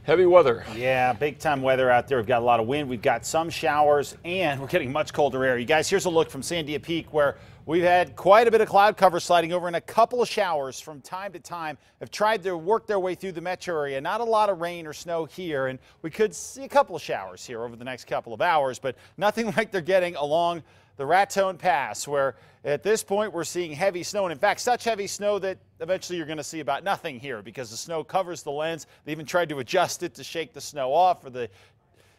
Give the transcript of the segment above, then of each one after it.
Heavy weather. Yeah, big time weather out there. We've got a lot of wind. We've got some showers, and we're getting much colder air. You guys, here's a look from Sandia Peak where we've had quite a bit of cloud cover sliding over and a couple of showers from time to time have tried to work their way through the metro area. Not a lot of rain or snow here, and we could see a couple of showers here over the next couple of hours, but nothing like they're getting along the Raton Pass, where at this point we're seeing heavy snow, and in fact such heavy snow that eventually you're going to see about nothing here because the snow covers the lens. They even tried to adjust it to shake the snow off for the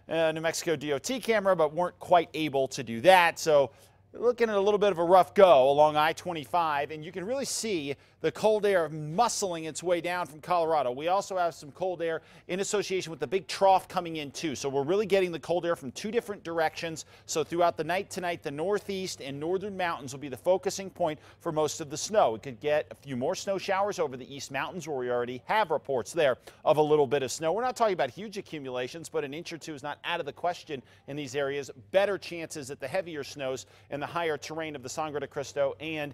New Mexico DOT camera, but weren't quite able to do that. So looking at a little bit of a rough go along I-25, and you can really see the cold air muscling its way down from Colorado. We also have some cold air in association with the big trough coming in too. So we're really getting the cold air from two different directions. So throughout the night tonight, the northeast and northern mountains will be the focusing point for most of the snow. We could get a few more snow showers over the east mountains where we already have reports there of a little bit of snow. We're not talking about huge accumulations, but an inch or two is not out of the question in these areas. Better chances at the heavier snows in the higher terrain of the Sangre de Cristo and,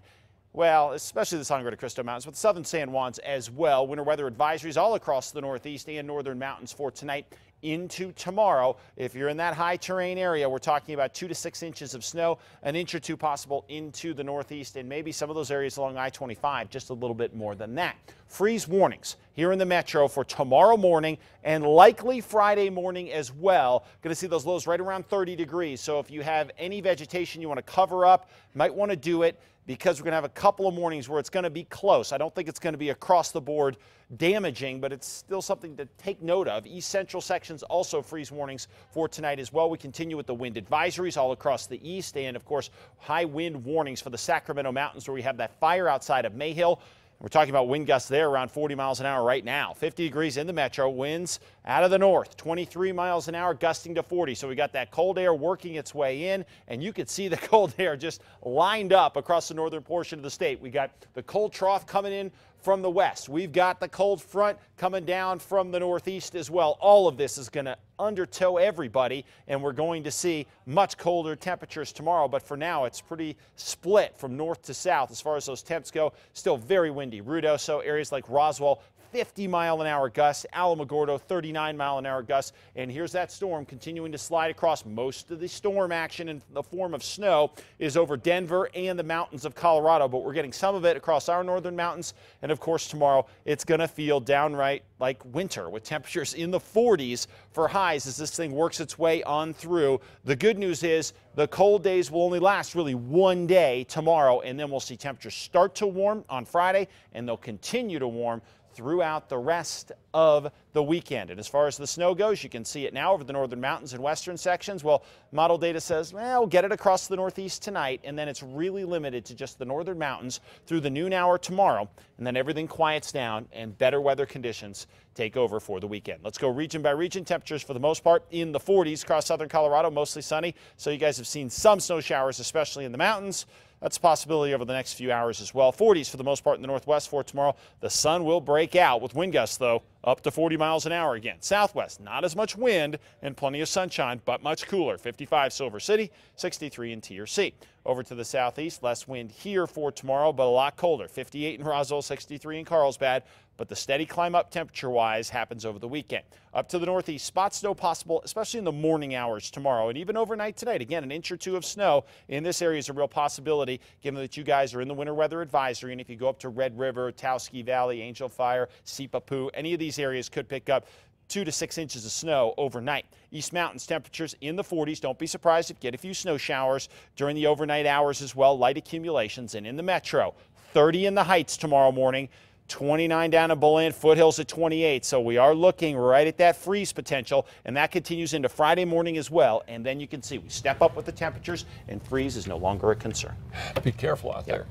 well, especially the Sangre de Cristo Mountains, but the southern San Juans as well. Winter weather advisories all across the northeast and northern mountains for tonight into tomorrow. If you're in that high terrain area, we're talking about 2 to 6 inches of snow, an inch or two possible into the northeast, and maybe some of those areas along I-25, just a little bit more than that. Freeze warnings here in the metro for tomorrow morning and likely Friday morning as well. Going to see those lows right around 30 degrees. So if you have any vegetation you want to cover up, might want to do it, because we're going to have a couple of mornings where it's going to be close. I don't think it's going to be across the board damaging, but it's still something to take note of. East central sections also freeze warnings for tonight as well. We continue with the wind advisories all across the east, and of course high wind warnings for the Sacramento Mountains where we have that fire outside of Mayhill. We're talking about wind gusts there around 40 miles an hour right now. 50 degrees in the metro, winds out of the north, 23 miles an hour, gusting to 40. So we got that cold air working its way in, and you could see the cold air just lined up across the northern portion of the state. We got the cold trough coming in from the west. We've got the cold front coming down from the northeast as well. All of this is going to undertow everybody, and we're going to see much colder temperatures tomorrow. But for now, it's pretty split from north to south as far as those temps go. Still very windy. Ruidoso, areas like Roswell, 50-mile-an-hour gusts, Alamogordo, 39-mile-an-hour gusts, and here's that storm continuing to slide across. Most of the storm action in the form of snow is over Denver and the mountains of Colorado, but we're getting some of it across our northern mountains, and of course tomorrow it's going to feel downright like winter with temperatures in the 40s for highs as this thing works its way on through. The good news is the cold days will only last really one day tomorrow, and then we'll see temperatures start to warm on Friday, and they'll continue to warm throughout the rest of the weekend. And as far as the snow goes, you can see it now over the northern mountains and western sections. Well, model data says, well, we'll get it across the northeast tonight, and then it's really limited to just the northern mountains through the noon hour tomorrow, and then everything quiets down and better weather conditions take over for the weekend. Let's go region by region. Temperatures for the most part in the 40s across southern Colorado, mostly sunny. So you guys have seen some snow showers, especially in the mountains. That's a possibility over the next few hours as well. 40s for the most part in the northwest for tomorrow. The sun will break out with wind gusts, though, up to 40 miles an hour again. Southwest, not as much wind and plenty of sunshine, but much cooler. 55 Silver City, 63 in TRC. Over to the southeast, less wind here for tomorrow, but a lot colder. 58 in Roswell, 63 in Carlsbad. But the steady climb up temperature-wise happens over the weekend. Up to the northeast, spot snow possible, especially in the morning hours tomorrow, and even overnight tonight. Again, an inch or two of snow in this area is a real possibility, given that you guys are in the winter weather advisory. And if you go up to Red River, Towski Valley, Angel Fire, Sipapu, any of these areas could pick up 2 to 6 inches of snow overnight. East Mountains temperatures in the 40s. Don't be surprised if you get a few snow showers during the overnight hours as well. Light accumulations. And in the metro, 30 in the Heights tomorrow morning. 29 down in Belen, Foothills at 28. So we are looking right at that freeze potential, and that continues into Friday morning as well. And then you can see we step up with the temperatures, and freeze is no longer a concern. Be careful out there.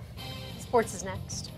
Sports is next.